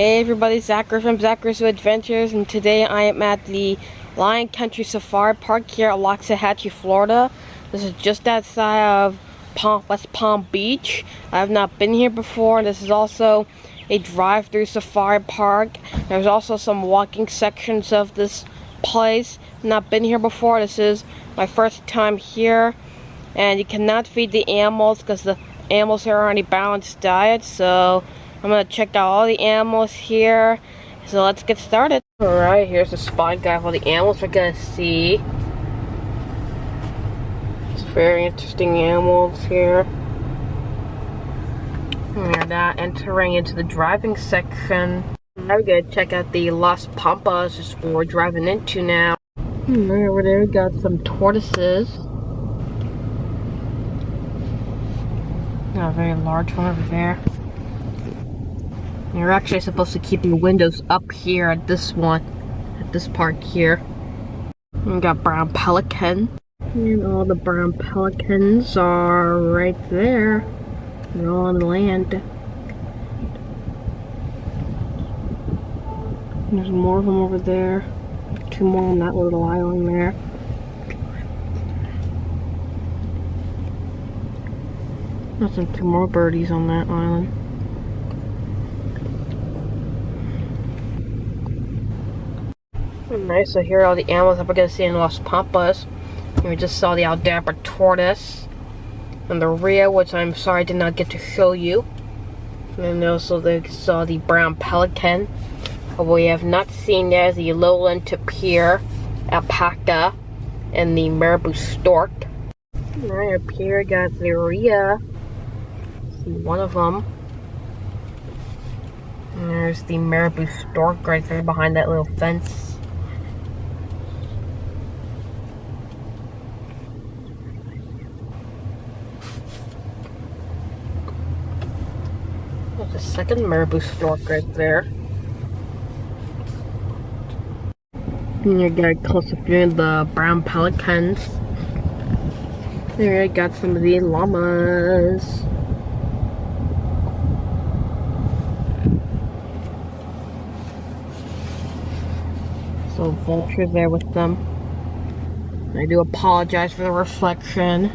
Hey everybody, Zachary from Zachary Adventures, and today I am at the Lion Country Safari Park here at Loxahatchee, Florida. This is just outside of West Palm Beach. I have not been here before. This is also a drive-through safari park. There's also some walking sections of this place. Not been here before. This is my first time here, and you cannot feed the animals because the animals here are on a balanced diet, so I'm gonna check out all the animals here. So let's get started. Alright, here's the spot guide for the animals we're gonna see. It's very interesting animals here. We're now entering into the driving section. Now we're gonna check out the Las Pampas, just where we're driving into now. Over there we got some tortoises. Got a very large one over there. You're actually supposed to keep your windows up here at this park here. We got brown pelican. And all the brown pelicans are right there. They're all on land. And there's more of them over there. Two more on that little island there. There's some two more birdies on that island. Nice, so here are all the animals that we're going to see in Las Pampas. And we just saw the Aldabra tortoise and the rhea, which I'm sorry I did not get to show you. And then also they saw the brown pelican. What we have not seen there is the lowland tapir, alpaca, and the marabou stork. Right up here we got the rhea. See one of them. And there's the marabou stork right there behind that little fence. There's a second marabou stork right there. And you got close up here the brown pelicans. There I got some of the llamas. So vultures there with them. I do apologize for the reflection.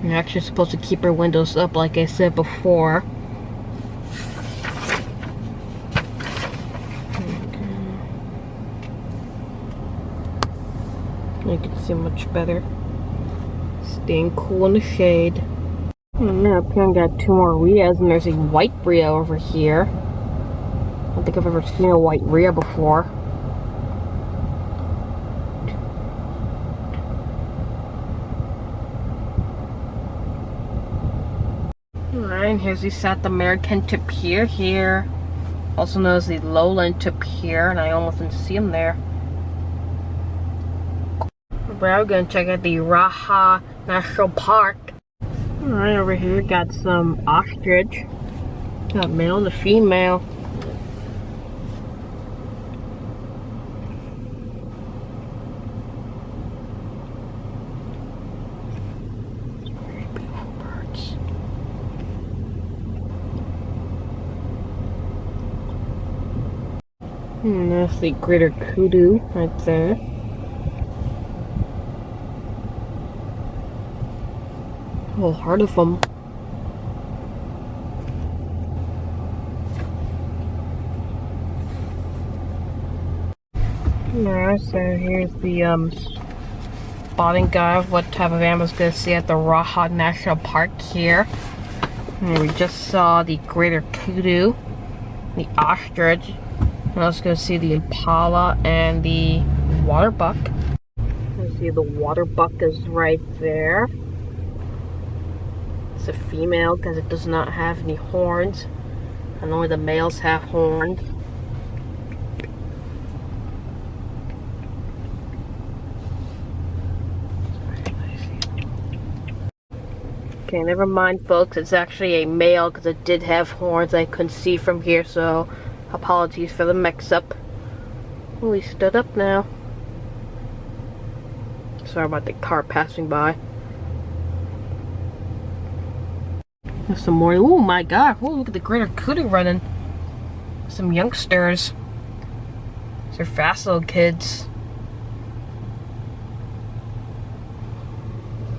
You're actually supposed to keep your windows up like I said before. You can see much better. Staying cool in the shade. And up here I got two more rheas, and there's a white rhea over here. I don't think I've ever seen a white rhea before. Alright, and here's the South American tapir here. Also known as the lowland tapir, and I almost didn't see him there. We're going to check out the Raha National Park. Alright, over here got some ostrich. Got male and a female. Very beautiful birds. And there's the greater kudu right there. A whole heart of them. Yeah, so here's the spotting guide of what type of animals we're going to see at the Raha National Park here. And we just saw the greater kudu, the ostrich, and I was going to see the impala and the water buck. You see the water buck is right there. A female because it does not have any horns, and only the males have horns. Okay, never mind folks, it's actually a male because it did have horns I couldn't see from here, so apologies for the mix-up. Oh, he stood up now. Sorry about the car passing by. There's some more. Oh my god. Oh, look at the greater kudu running. some youngsters. They're fast little kids.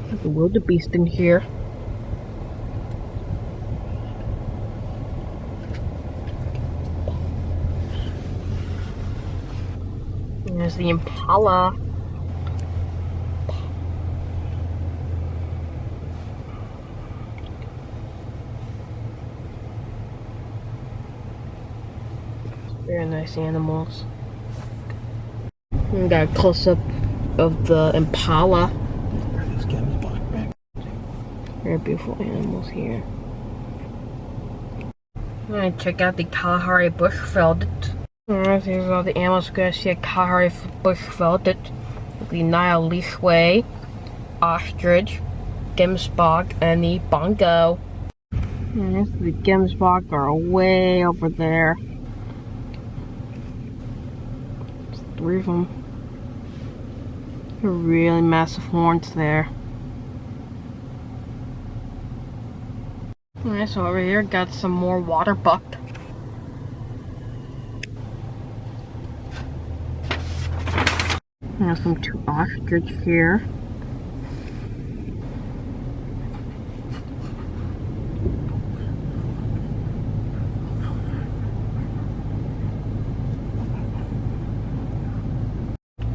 There's a wildebeest in here. And there's the impala. Very nice animals. We got a close-up of the impala. Very beautiful animals here. I'm gonna check out the Kalahari bushveldt. Alright, here's all the animals. We're gonna see a Kalahari bushveldt, the Nile leashway, ostrich, gemsbok, and the bongo. And the gemsbok are way over there. There's 3 of them. They're really massive horns there. Alright, so over here got some more water buck. There's some 2 ostrich here.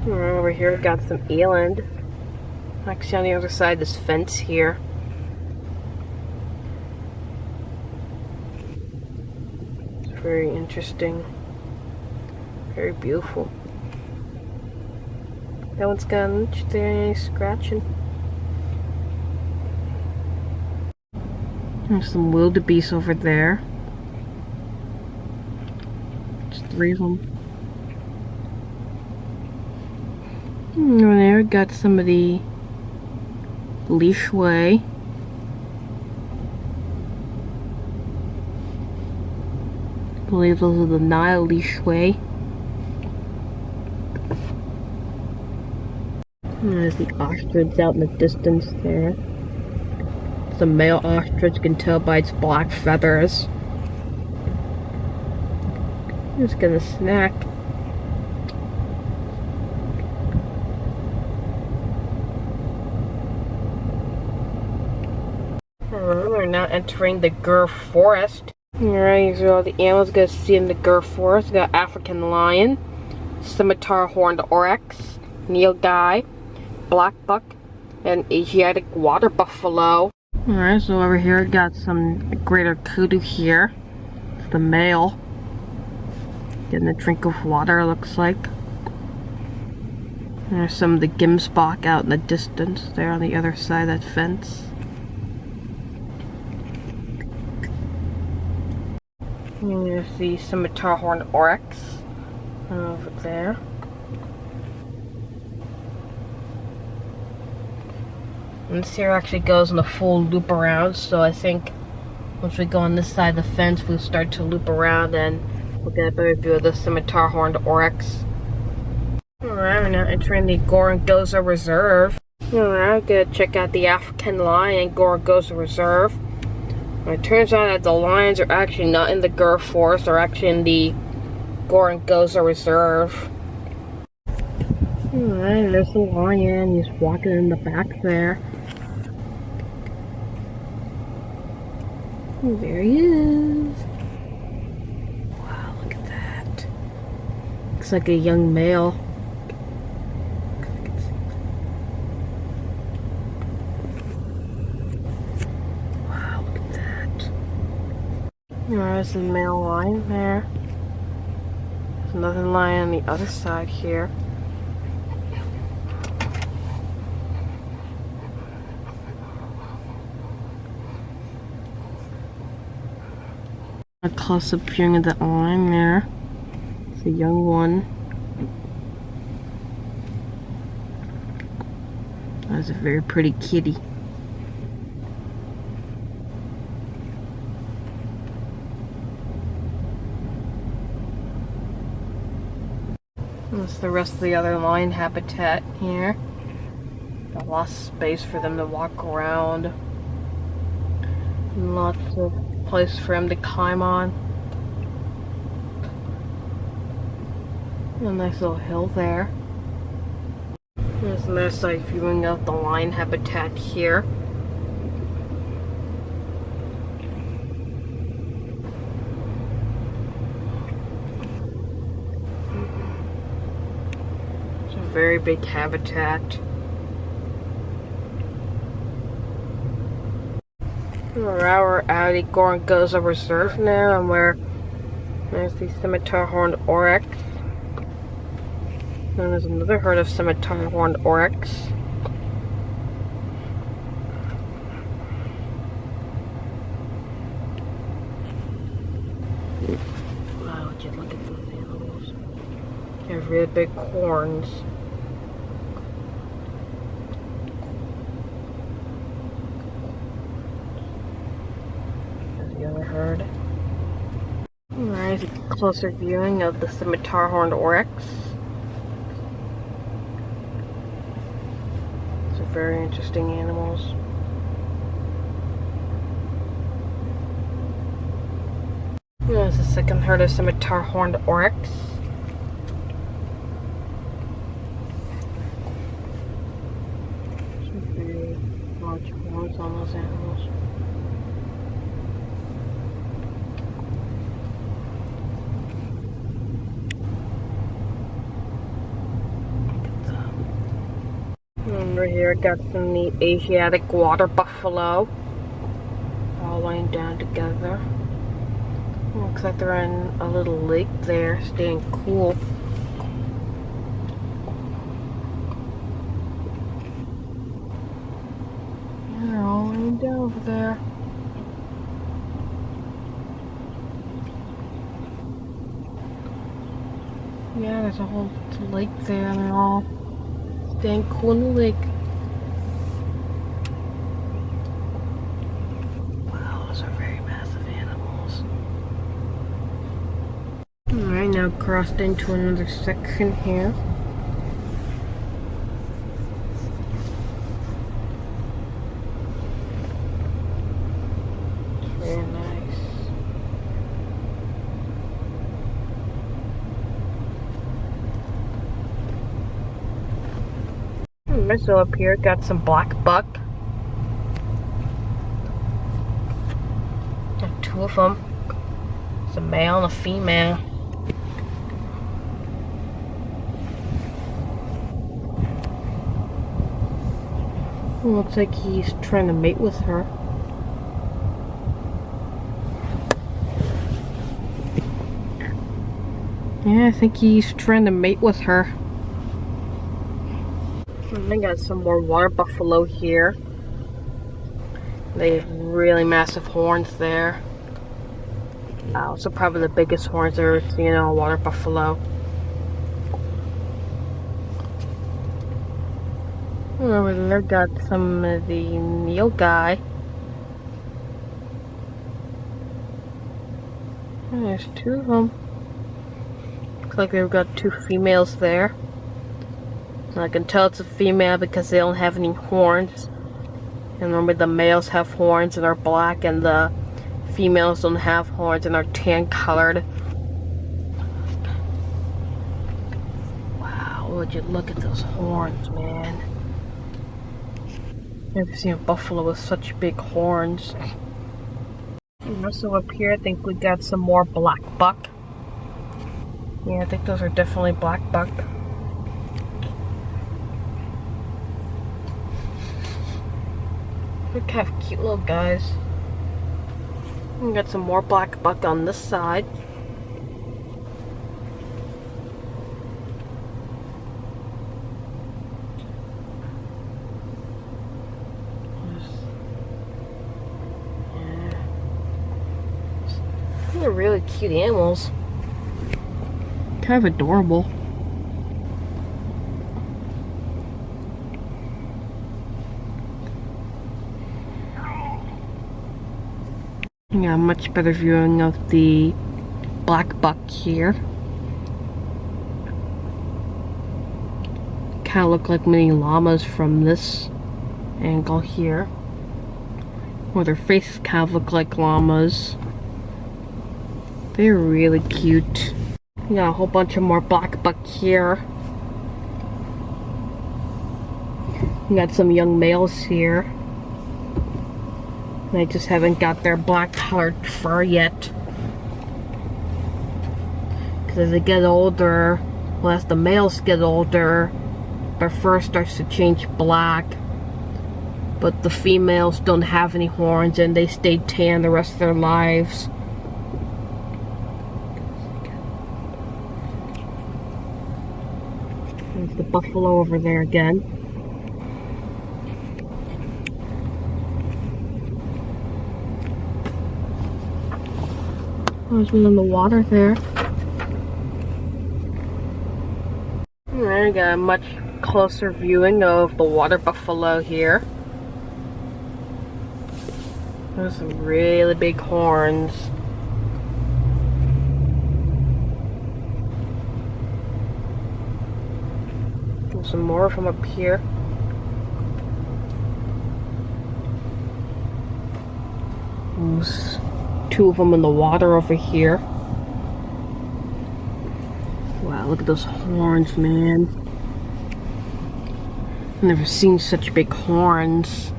Over here got some eland. Actually on the other side of this fence here. Very interesting. Very beautiful. That one's got an itch there, any scratching. There's some wildebeest over there. There's 3 of them. Over there, got some of the leashway. I believe those are the Nile leashway. And there's the ostrich out in the distance there. It's a male ostrich, you can tell by its black feathers. It's gonna snack. We're now entering the Gur forest. Alright, these are all the animals we're going to see in the Gur forest. We got African lion, scimitar horned oryx, nilgai, black buck, and Asiatic water buffalo. Alright, so over here we got some greater kudu here. It's the male. Getting a drink of water, looks like. And there's some of the gemsbok out in the distance there on the other side of that fence. And there's the scimitar horned oryx over there. And this here actually goes in a full loop around, so I think once we go on this side of the fence, we'll start to loop around and we'll get a better view of the scimitar horned oryx. Alright, we're now entering the Gorongosa Reserve. Alright, we're gonna check out the African lion, Gorongosa Reserve. It turns out that the lions are actually not in the Gur forest, they're actually in the Gorongosa Reserve. Alright, there's the lion, he's walking in the back there. Oh, there he is. Wow, look at that. Looks like a young male. There's a male lion there. There's another lion on the other side here. A close-up viewing of the lion there. It's a young one. That's a very pretty kitty. That's the rest of the other lion habitat here. Got lots of space for them to walk around. And lots of place for them to climb on. A nice little hill there. There's another side viewing of the lion habitat here. It's a very big habitat. We're out at Gorongosa Reserve now, and there's the scimitar horned oryx. And there's another herd of scimitar horned oryx. Wow, would you look at those animals? They have really big horns. There's the other herd. Alright, a closer viewing of the scimitar horned oryx. These are very interesting animals. There's the second herd of scimitar horned oryx. Some very large horns on those animals. Over here, got some neat Asiatic water buffalo, all laying down together. Looks like they're in a little lake there, staying cool. Yeah, they're all laying down over there. Yeah, there's a whole lake there, and they're all staying cool in the lake. Wow, those are very massive animals. Alright, now crossed into another section here. Very nice. So up here, got some black buck. Got two of them. It's a male and a female. Looks like he's trying to mate with her. Yeah, I think he's trying to mate with her. I got some more water buffalo here. They have really massive horns there. Also probably the biggest horns I've ever seen on a water buffalo. Over there got some of the nilgai. And there's two of them. Looks like they've got two females there. I can tell it's a female because they don't have any horns. And remember, the males have horns and are black, and the females don't have horns and are tan colored. Wow, would you look at those horns, man. Never seen a buffalo with such big horns. And also up here, I think we got some more black buck. Yeah, I think those are definitely black buck. Look kind of cute little guys. We got some more black buck on this side. Yeah. They're really cute animals. Kind of adorable. You got a much better viewing of the black buck here. Kind of look like mini llamas from this angle here. Or their faces kind of look like llamas. They're really cute. We got a whole bunch of more black buck here. We got some young males here. They just haven't got their black colored fur yet. Because as they get older, well, as the males get older, their fur starts to change black. But the females don't have any horns and they stay tan the rest of their lives. There's the buffalo over there again. There's one in the water there. Alright, I got a much closer viewing of the water buffalo here. There's some really big horns. There's some more from up here. There's two of them in the water over here. Wow, look at those horns, man. I've never seen such big horns.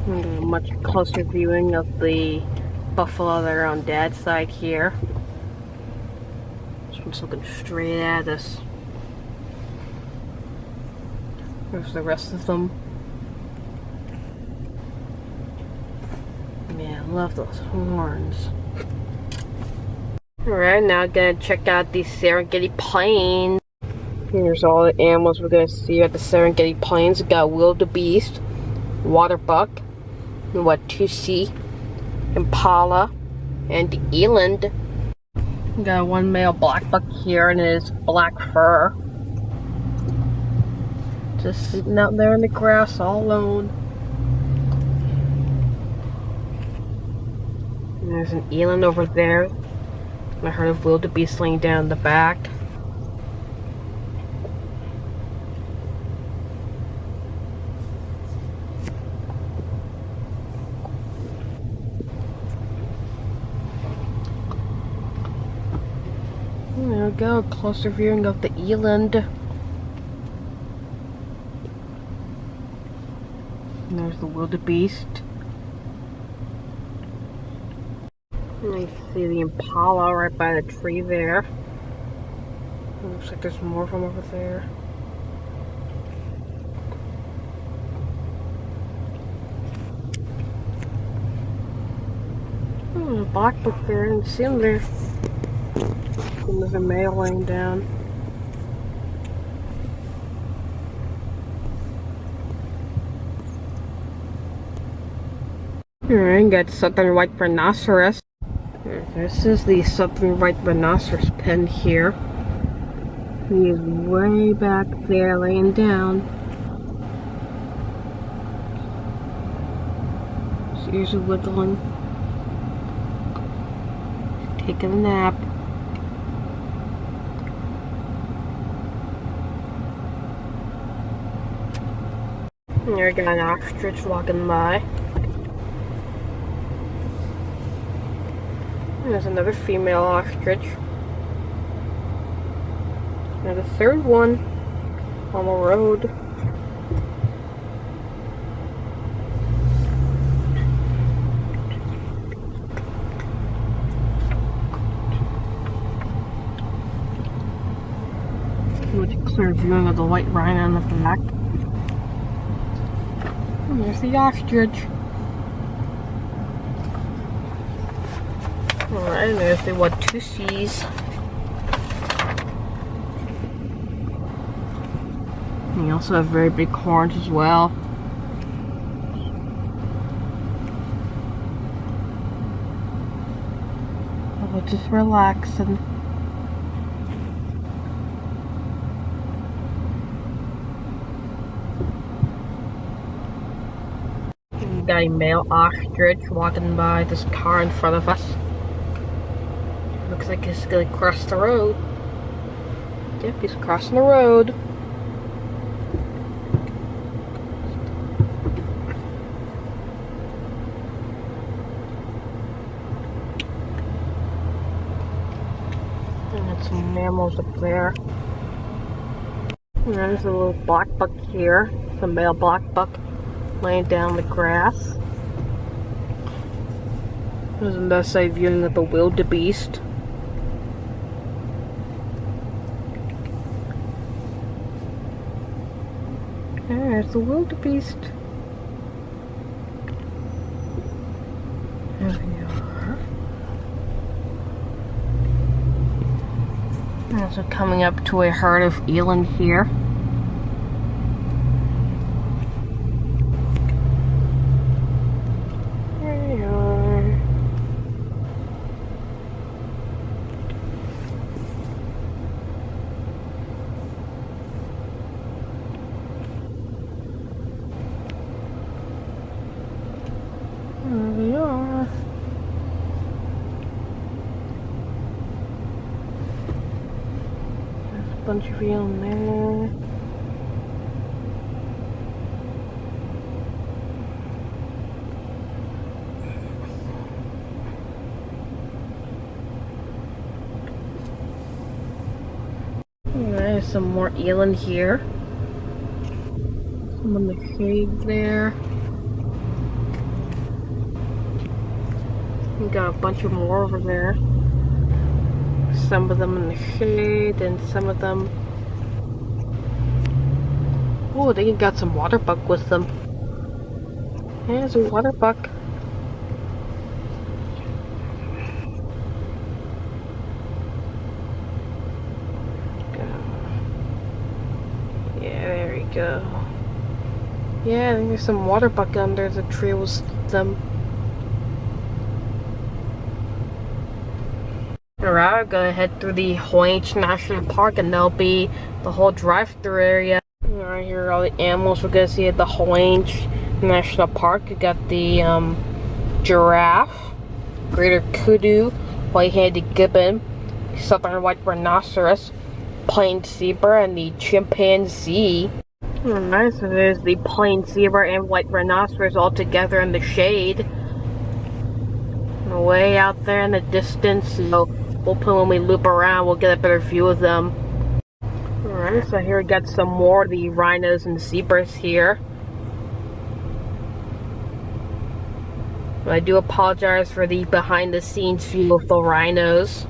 A much closer viewing of the buffalo that are on Dad's side here. This one's looking straight at us. There's the rest of them. Man, I love those horns. Alright, now I'm gonna check out the Serengeti Plains. Here's all the animals we're gonna see at the Serengeti Plains. We got wildebeest, water buck, and Watusi, impala, and eland. We got one male black buck here and his black fur. Just sitting out there in the grass all alone. And there's an eland over there. I heard of wildebeest laying down in the back. There we go, closer viewing of the eland. And there's the wildebeest. And you can see the impala right by the tree there. It looks like there's more from over there. Oh, there's a black buck there. I didn't see him there. And there's a male laying down. Alright, got southern white rhinoceros. This is the southern white rhinoceros pen here. He is way back there laying down. His ears are wiggling. Taking a nap. There we got an ostrich walking by. There's another female ostrich. And a third one on the road. Much clear viewing of the white rhino on the back. And there's the ostrich. Alright, and there's the Watusis. And you also have very big horns as well. Oh, just relaxing. We got a male ostrich walking by this car in front of us. Looks like he's gonna cross the road. Yep, he's crossing the road. animals up there. And there's a little black buck here. It's a male black buck laying down the grass. There's another side viewing of the wildebeest. There's the wildebeest. There we are. Also coming up to a herd of eland here. There we are. There we are. There's a bunch of eland there. There's some more eland here. Some in the shade there. We got a bunch of more over there. Some of them in the shade and some of them... Oh, they got some water buck with them. There's a water buck. Yeah, there we go. Yeah, I think there's some water buck under the tree with them. Alright, we're gonna head through the Hoyinch National Park and there'll be the whole drive-through area. Alright, here are all the animals we're gonna see at the Hoyinch National Park. You got the giraffe, greater kudu, white-handed gibbon, southern white rhinoceros, plain zebra, and the chimpanzee. Alright, so there's the plain zebra and white rhinoceros all together in the shade. Way out there in the distance, so hopefully when we loop around we'll get a better view of them. Alright, so here we got some more of the rhinos and zebras here. I do apologize for the behind the scenes view of the rhinos.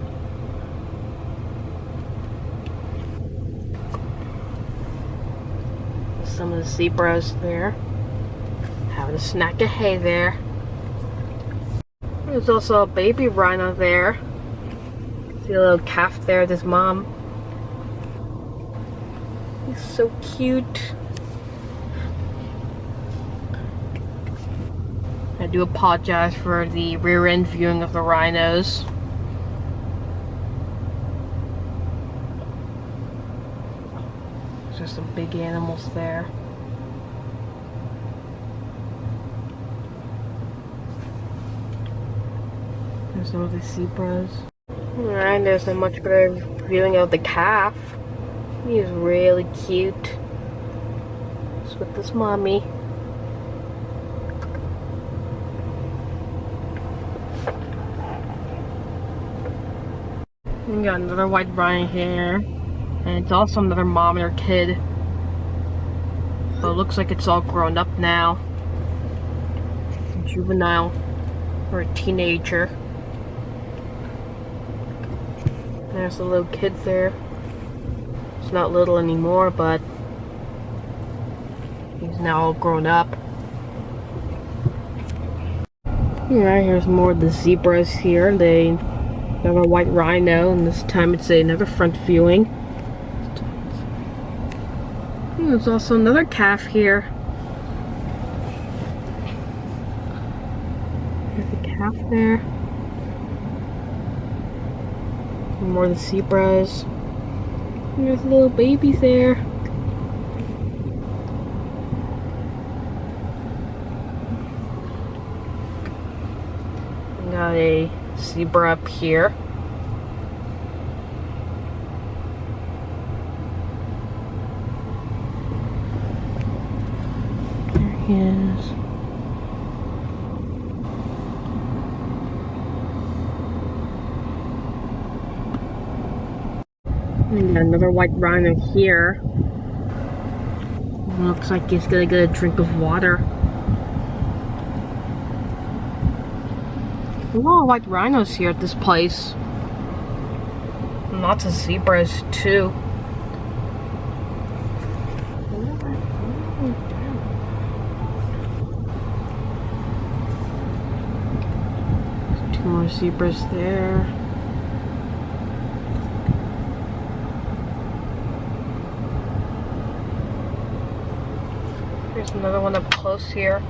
Some of the zebras there. Having a snack of hay there. There's also a baby rhino there. See a little calf there with his mom. He's so cute. I do apologize for the rear end viewing of the rhinos. There's just some big animals there. There's some of the zebras. Alright, there's a much better viewing of the calf. He is really cute. He's with his mommy. We got another white rhino here. And it's also another mom and her kid. But it looks like it's all grown up now. A juvenile. Or a teenager. There's a little kid there. He's not little anymore, but he's now all grown up. Alright, here's more of the zebras here. Another white rhino, and this time it's another front viewing. There's also another calf here. There's a calf there. More of the zebras. And there's a little baby there. We got a zebra up here. There he is. And another white rhino here. Looks like he's gonna get a drink of water. A lot of white rhinos here at this place. And lots of zebras too. There's 2 more zebras there. There's another one up close here.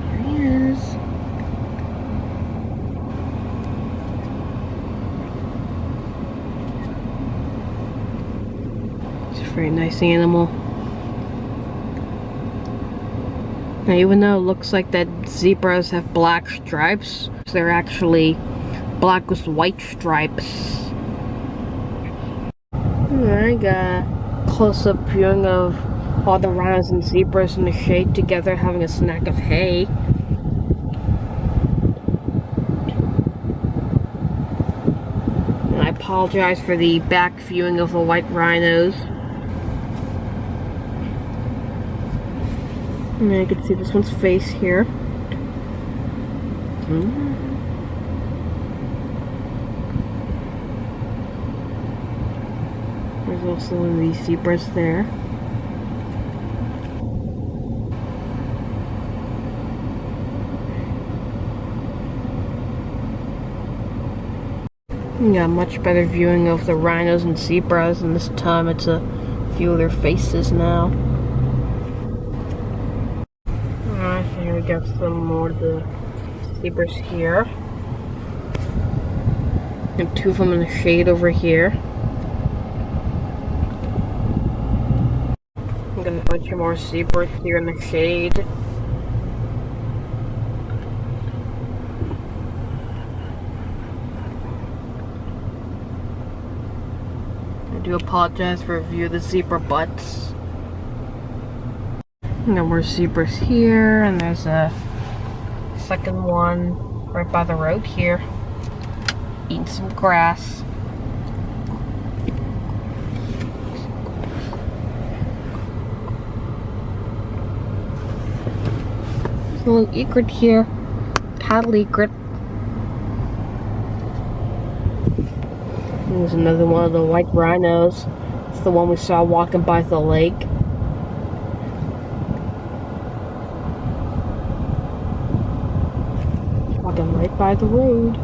There he is. It's a very nice animal. Now, even though it looks like that zebras have black stripes, they're actually black with white stripes. I got a close-up viewing of all the rhinos and zebras in the shade together having a snack of hay. And I apologize for the back viewing of the white rhinos. And you can see this one's face here. There's also one of these zebras there. You got a much better viewing of the rhinos and zebras, and this time it's a view of their faces now. Alright, here we got some more of the zebras here. And 2 of them in the shade over here. I got a bunch of more zebras here in the shade. I do apologize for a view of the zebra butts. And then more zebras here, and there's a second one right by the road here, eating some grass. There's a little egret here, cattle egret. There's another one of the white rhinos. It's the one we saw walking by the lake. Walking right by the road.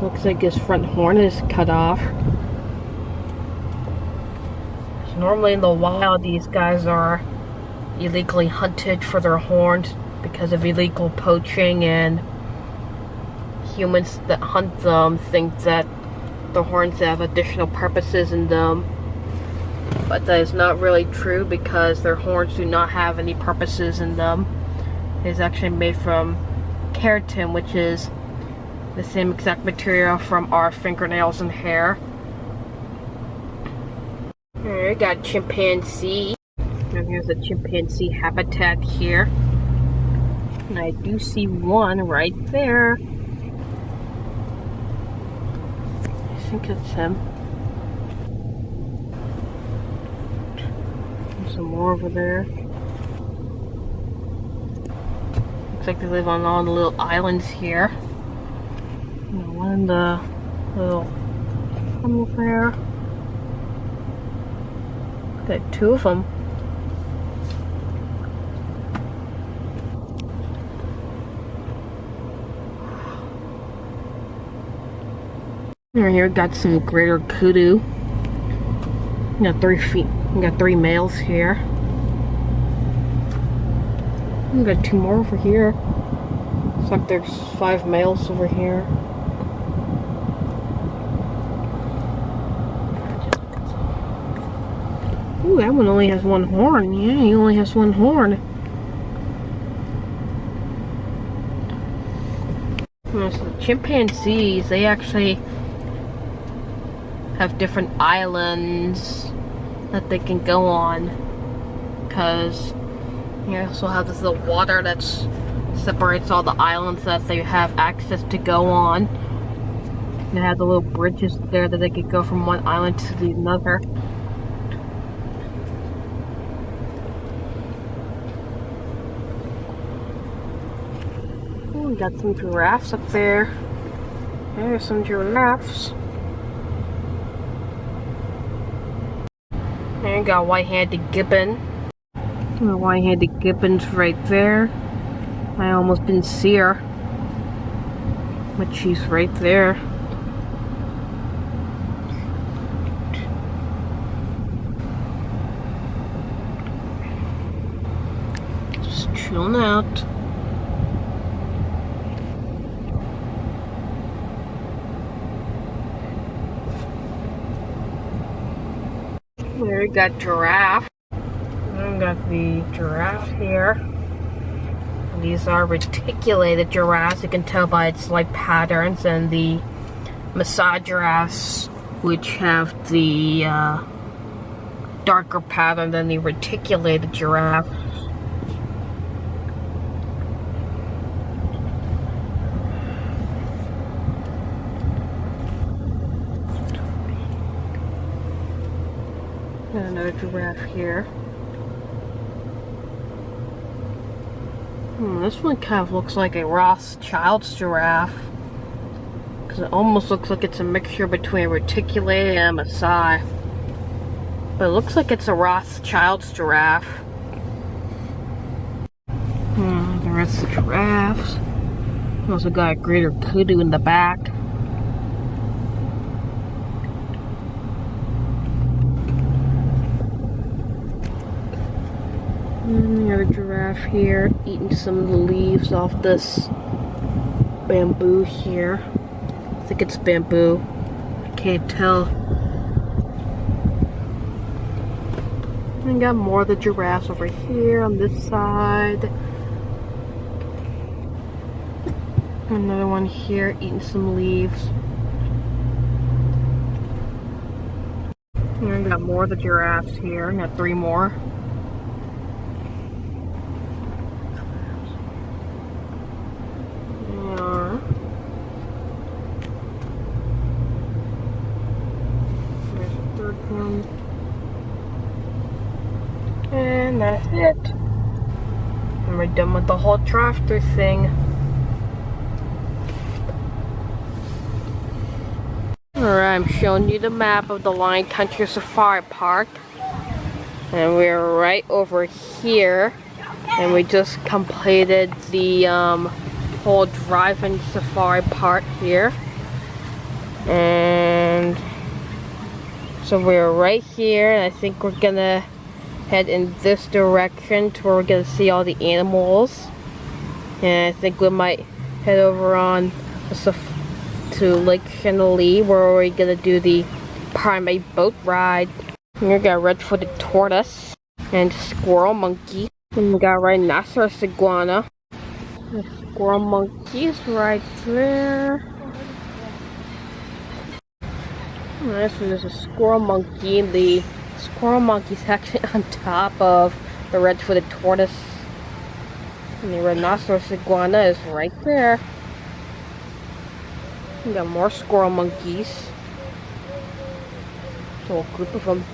Looks like his front horn is cut off. So normally in the wild, these guys are illegally hunted for their horns because of illegal poaching, and humans that hunt them think that the horns have additional purposes in them. But that is not really true, because their horns do not have any purposes in them. It is actually made from keratin, which is the same exact material from our fingernails and hair. Alright, got chimpanzee. And here's a chimpanzee habitat here. And I do see one right there. I think it's him. There's some more over there. Looks like they live on all the little islands here. And one in the little tunnel there. Got 2 of them. Right here, got some greater kudu. Got 3 feet. We got 3 males here. We got 2 more over here. Looks like there's 5 males over here. Ooh, that one only has 1 horn. Yeah, he only has 1 horn. So the chimpanzees, they actually have different islands that they can go on, because You also have this little water that separates all the islands that they have access to go on. They have the little bridges there that they could go from one island to the another. We got some giraffes up there. There's some giraffes. There you got white-handed gibbon. The white-handed gibbon's right there. I almost didn't see her, but she's right there. Just chilling out. There we got giraffe. We got the giraffe here. These are reticulated giraffes. You can tell by its like patterns, and the Maasai giraffes, which have the darker pattern than the reticulated giraffe. And another giraffe here. This one kind of looks like a Rothschild's giraffe, because it almost looks like it's a mixture between a reticulated and a Maasai. But it looks like it's a Rothschild's giraffe. The rest of the giraffes. Also got a greater kudu in the back. We have a giraffe here eating some of the leaves off this bamboo here. I think it's bamboo. I can't tell. We got more of the giraffes over here on this side. Another one here eating some leaves. And we got more of the giraffes here. We got 3 more. There's a 3rd one. And that's it. And we're done with the whole drive-thru thing. Alright, I'm showing you the map of the Lion Country Safari Park. And we're right over here. And we just completed the whole drive-in safari park here. And so we're right here, and I think we're gonna head in this direction to where we're gonna see all the animals. And I think we might head over on to Lake Chenalee, where we're gonna do the primate boat ride. And we got red-footed tortoise and squirrel monkey. And we got rhinoceros iguana. The squirrel monkey is right there. Alright, so there's a squirrel monkey. The squirrel monkey's actually on top of the red-footed tortoise. And the rhinoceros iguana is right there. We got more squirrel monkeys. A whole group of them.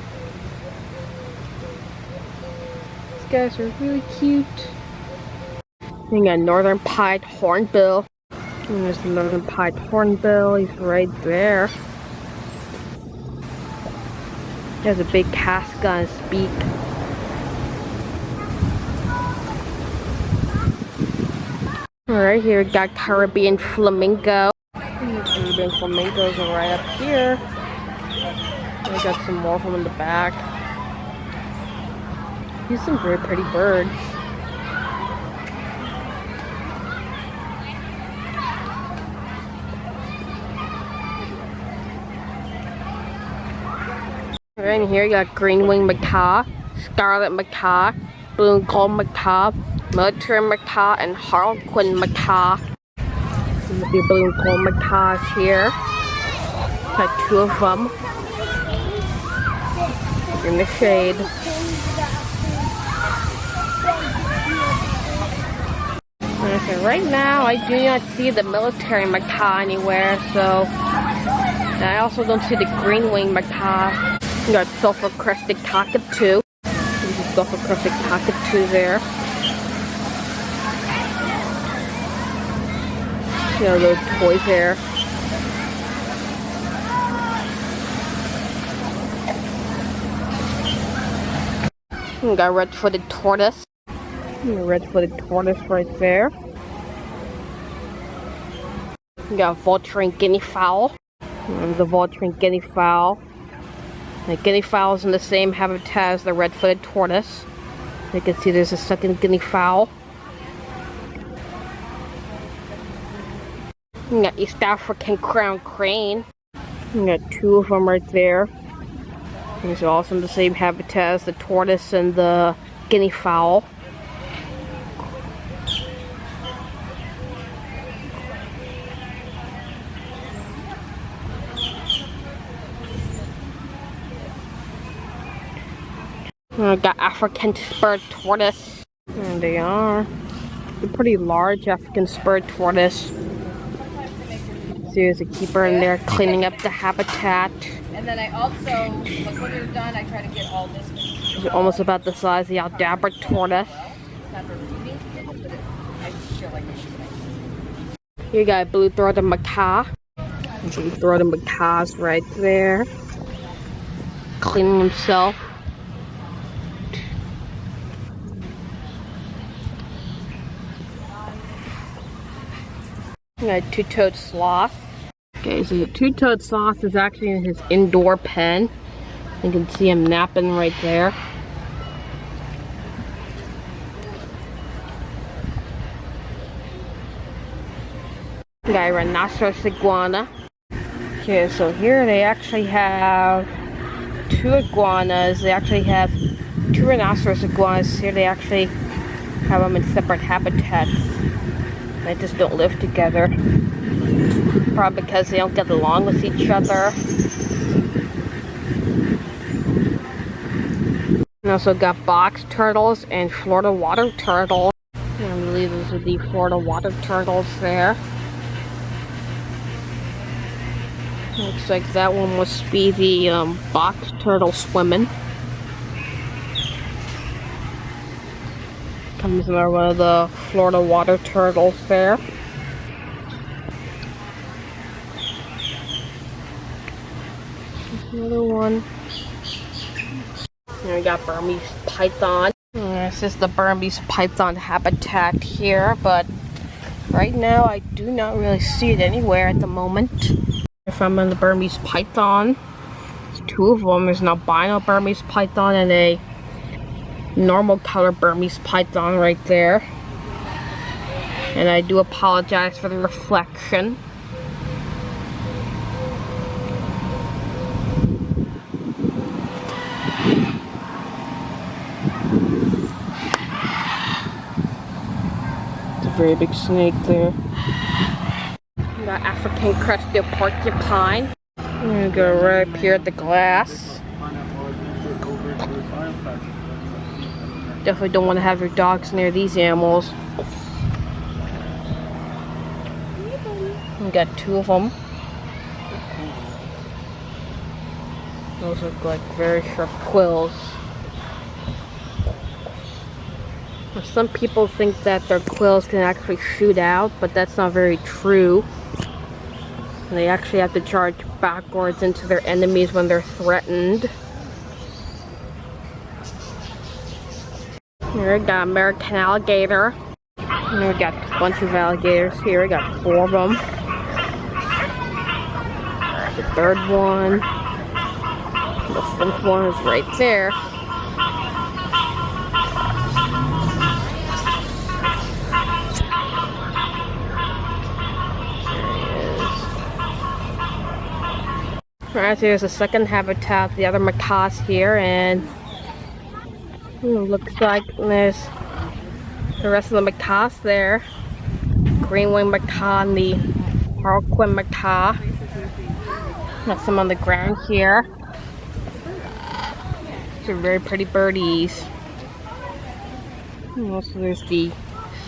These guys are really cute. We got northern pied hornbill. And there's the northern pied hornbill. He's right there. He has a big casque on his beak. Alright, here we got Caribbean flamingo. Caribbean flamingos are right up here. We got some more from in the back. These are some very pretty birds. Right in here you got green-winged macaw, scarlet macaw, blue and gold macaw, military macaw, and harlequin macaw. The blue and gold macaws here. Got 2 of them in the shade. Okay, right now I do not see the military macaw anywhere, so and I also don't see the green wing macaw. We got sulfur crested cockatoo. There's a sulfur crested cockatoo there. You know, those toys there. We got red-footed tortoise. Red-footed tortoise right there. We got vulture and guinea fowl. The vulture and guinea fowl. The guinea fowl is in the same habitat as the red-footed tortoise. You can see there's a second guinea fowl. We got East African crown crane. We got two of them right there. These are also in the same habitat as the tortoise and the guinea fowl. I got African spurred tortoise. There they are. They're pretty large African spurred tortoise. There's a keeper in there cleaning up the habitat. And then I also, like when you're done, I try to get all this. It's almost about the size of the Aldabra tortoise. It's not for feeding, but I feel like it should. You got blue-throated macaw. Blue-throated macaw's right there. Cleaning himself. You got two-toed sloth. Okay, so the two-toed sloth is actually in his indoor pen. You can see him napping right there. You got a rhinoceros iguana. Okay, so here they actually have two iguanas. They actually have two rhinoceros iguanas. Here they actually have them in separate habitats. They just don't live together. Probably because they don't get along with each other. We also got box turtles and Florida water turtles. I believe those are the Florida water turtles there. Looks like that one must be the box turtle swimming. Comes another one of the Florida water turtles there. Another one. And we got Burmese python. This is the Burmese python habitat here, but right now I do not really see it anywhere at the moment. If I'm in the Burmese python, there's two of them. There's an albino Burmese python and a normal color Burmese python right there. And I do apologize for the reflection. It's a very big snake there. We got African crested porcupine. I'm gonna go right up here at the glass. Definitely don't want to have your dogs near these animals. We got two of them. Those look like very sharp quills. Some people think that their quills can actually shoot out, but that's not very true. And they actually have to charge backwards into their enemies when they're threatened. Here we got American alligator. And we got a bunch of alligators here. We got four of them. The third one. The fourth one is right there. Alright, so here's the second habitat, the other macaws here, and looks like there's the rest of the macaws there. Green wing macaw and the harlequin macaw. Got some on the ground here. These are very pretty birdies. And also there's the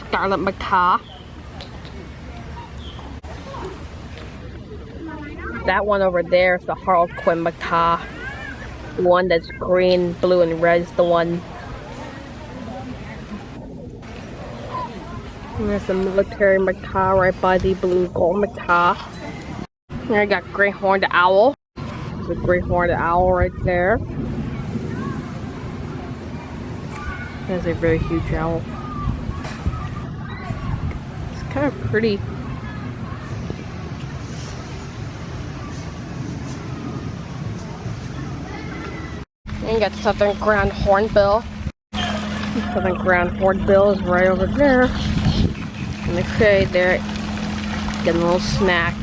scarlet macaw. That one over there is the harlequin macaw. The one that's green, blue, and red is the one. And there's the military macaw right by the blue gold macaw. Here I got great horned owl. There's a great horned owl right there. That's a very huge owl. It's kind of pretty. And you got southern ground hornbill. Southern ground hornbill is right over there. In the crate there, getting a little snack.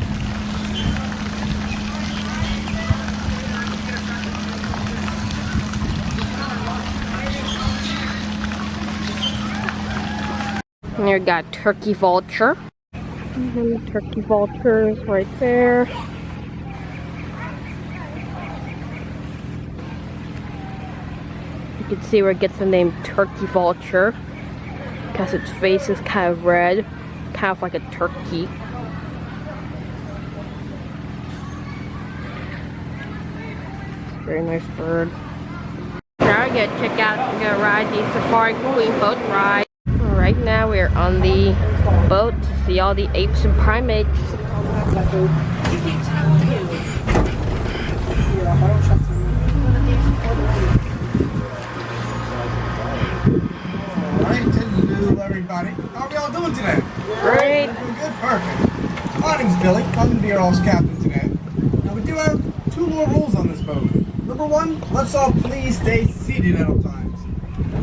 And you got turkey vulture. And turkey vulture is right there. You can see where it gets the name turkey vulture because its face is kind of red, kind of like a turkey. Very nice bird. Now we're gonna check out, we're gonna ride the Safari Queen boat ride. Right now we're on the boat to see all the apes and primates. Alright, hello everybody. How are we all doing today? Great. Doing good? Perfect. My name's Billy. I'm going to be your all's captain today. Now we do have 2 more rules on this boat. Number 1, let's all please stay seated at all times.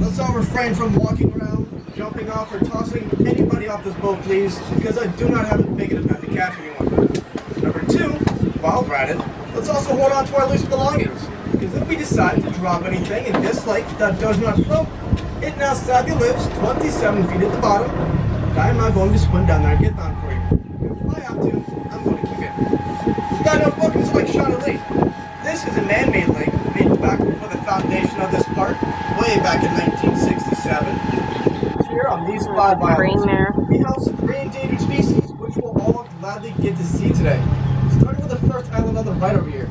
Let's all refrain from walking around, jumping off, or tossing anybody off this boat, please, because I do not have a big enough net to catch anyone. Number 2, while we're at it, let's also hold on to our loose belongings, because if we decide to drop anything in this lake that does not float, it now sadly lives 27 feet at the bottom, and I'm not going to swim down there and get down for you. If I have to, I'm going to keep it. You got no book, it's like Shadow Lake. This is a man-made lake made back before the foundation of this park, way back in 1967. Here on these 5 islands, we house 3 endangered species, which we'll all gladly get to see today. Starting with the first island on the right over here.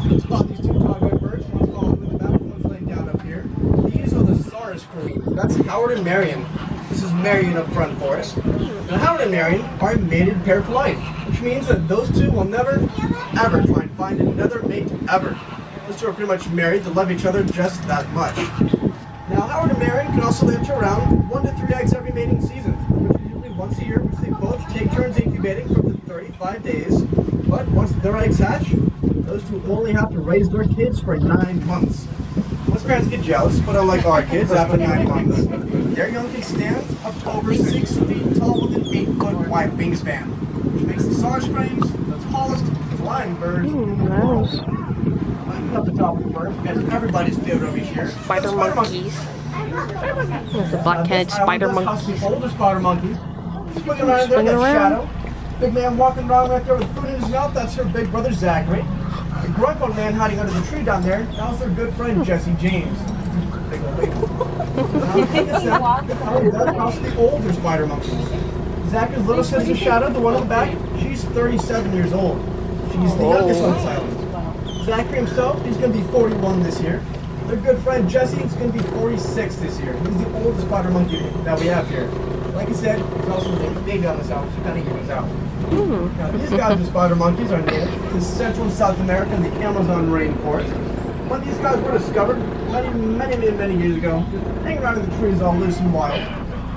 You can spot these 2 tall birds, one's falling in the back, one's laying down up here. These are the Saurus crew. That's Howard and Marion. This is Marion up front for us. Now Howard and Marion are a mated pair for life, which means that those 2 will never, ever try and find another mate ever. Those 2 are pretty much married to love each other just that much. Now Howard and Marion can also lay up to around 1 to 3 eggs every mating season, which is usually once a year, which they both take turns incubating for the 35 days. But once their eggs hatch, those 2 only have to raise their kids for 9 months. Most parents get jealous, but unlike our kids, after 9 months, their young can stand up to over 6 feet tall with an 8-foot wide wingspan, which makes the Saurus cranes the tallest flying birds in the world. Up the top of the bird, we got everybody's favorite over here. Spider monkeys. There's the black-headed spider monkeys. Older spider monkeys. Swinging around there, that's Shadow. Big man walking around right there with food in his mouth, that's her big brother Zachary. The grunt old man hiding under the tree down there, that was their good friend Jesse James. Big old baby. That's the older spider monkeys. Zachary's little sister Shadow, the one in the back, she's 37 years old. She's the youngest on this island. Zachary himself, he's going to be 41 this year. Their good friend Jesse is going to be 46 this year. He's the oldest spider monkey that we have here. Like I said, he's also the biggest baby on this island, so kind of evens out. Now, these guys, the spider monkeys, are native to Central and South America and the Amazon rainforest. When these guys were discovered many years ago, hanging around in the trees all loose and wild,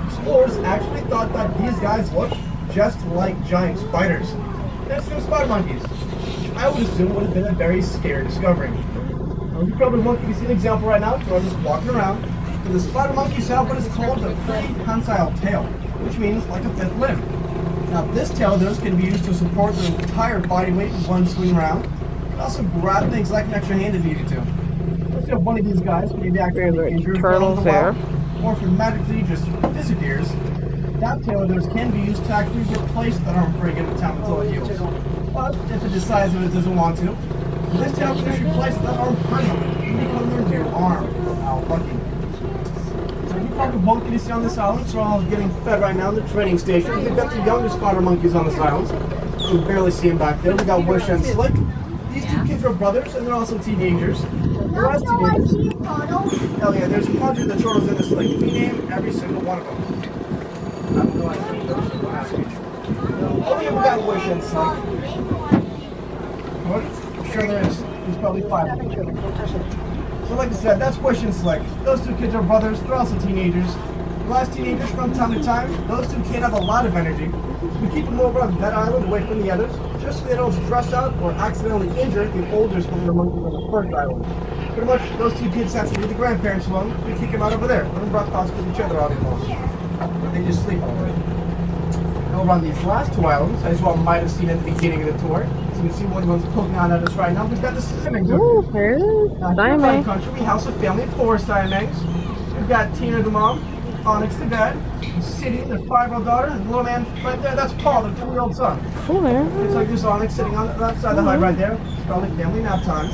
explorers actually thought that these guys looked just like giant spiders. That's some spider monkeys. I would assume would have been a very scary discovery. You probably won't see an example right now, so I'm just walking around. So the spider monkeys have what is called a prehensile tail, which means like a 5th limb. Now this tail of theirs can be used to support their entire body weight in one swing round. You can also grab things like an extra hand if needed to. Let's say if one of these guys may be accidentally injured turtles there, or if it magically just disappears, that tail of theirs can be used to actually replace that arm for a given time until it heals. But if it decides that it doesn't want to, this tail can just replace that arm permanently and become their new arm. How lucky. So you probably monkey you see on this island, so all getting fed right now in the training station. We've got the youngest spider monkeys on this island. You can barely see them back there. We got Wish and Slick. These two kids are brothers, and they're also teenagers. The last teenagers. Hell yeah, there's hundreds of turtles in this lake. We name every single one of them. I don't know how to name. Oh yeah, we got Wish and Slick. What? I'm sure there's probably 5 of them. So like I said, that's Wish and Slick. Those two kids are brothers. They're also teenagers. The last teenagers from time to time, those two kids have a lot of energy. We keep them over on that island away from the others, just so they don't stress out or accidentally injure the older spider monkeys on the first island. Pretty much, those two kids have to leave the grandparents alone. We kick them out over there. Let them rock house with each other all day long. But they just sleep over it. Over on these last 2 islands, as you all might have seen at the beginning of the tour, so you can see one of the ones poking out at us right now. We've got the Siamangs over here. Now, here in country, we house a family of 4 Siamangs. We've got Tina the mom, Onyx the dad, City, their 5-year-old daughter, and the little man right there, that's Paul, their 2-year-old son. It's like this Onyx sitting on the left side of the hide right there. It's probably family nap times.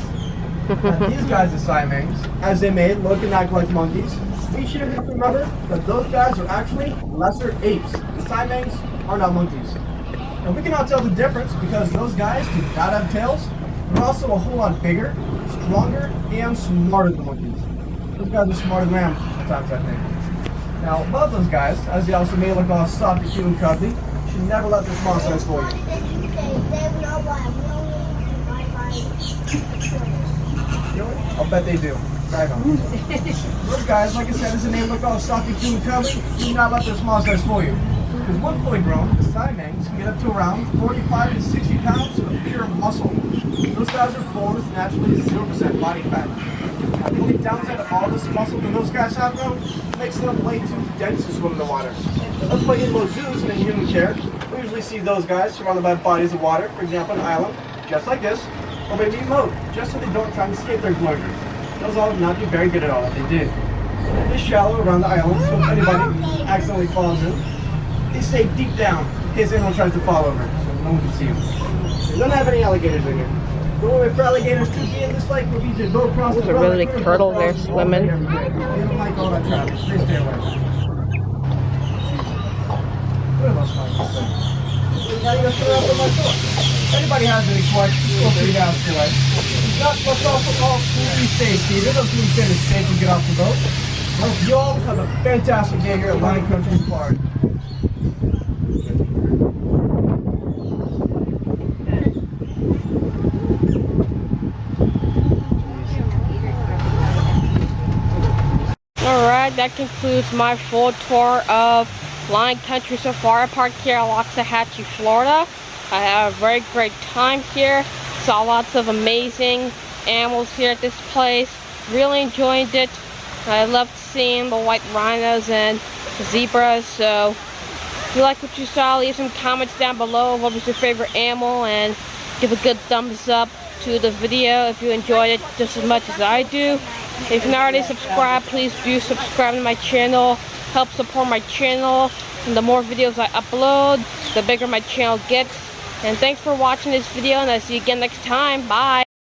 These guys are Siamangs, as they may look and act like monkeys. We should have to remember that those guys are actually lesser apes. The Siamangs are not monkeys. And we cannot tell the difference because those guys do not have tails. They're also a whole lot bigger, stronger, and smarter than monkeys. Those guys are smarter than rams at times, I think. Now, above those guys, as they also may look all soft and cute and cuddly, you should never let their small size fool you. Really? I'll bet they do. Right on. Those guys, like I said, as the name look all soft and cute and cuddly, do not let their small size fool you. Because when fully grown, the Siamangs can get up to around 45 to 60 pounds of pure muscle. Those guys are born with naturally 0% body fat. Now, the only downside of all this muscle that those guys have, though, makes them way too dense to swim in the water. That's why in most zoos and in human care, we usually see those guys surrounded by bodies of water, for example, an island, just like this, or maybe a moat, just so they don't try to escape their enclosures. Those all would not be very good at all if they did. They're just shallow around the island, so if anybody accidentally falls in, they stay deep down in case anyone tries to fall over, so no one can see them. We don't have any alligators in here. The only way for alligators to be in this lake would be to go across the There's a really big turtle there swimming. They don't like all that traffic. They stay away. What else might I say? Now you gotta throw out my door. If anybody has any questions, feel free to ask away. Let's also all please stay seated until we finish safe and get off the boat. I hope you all have a fantastic day here at Lion Country, Florida. Alright, that concludes my full tour of Lion Country Safari Park here at Loxahatchee, Florida. I had a very great time here. Saw lots of amazing animals here at this place. Really enjoyed it. I loved seeing the white rhinos and zebras. So if you like what you saw, leave some comments down below. What was your favorite animal? And give a good thumbs up to the video if you enjoyed it just as much as I do. If you're not already subscribed, please do subscribe to my channel. Help support my channel. And the more videos I upload, the bigger my channel gets. And thanks for watching this video, and I'll see you again next time. Bye.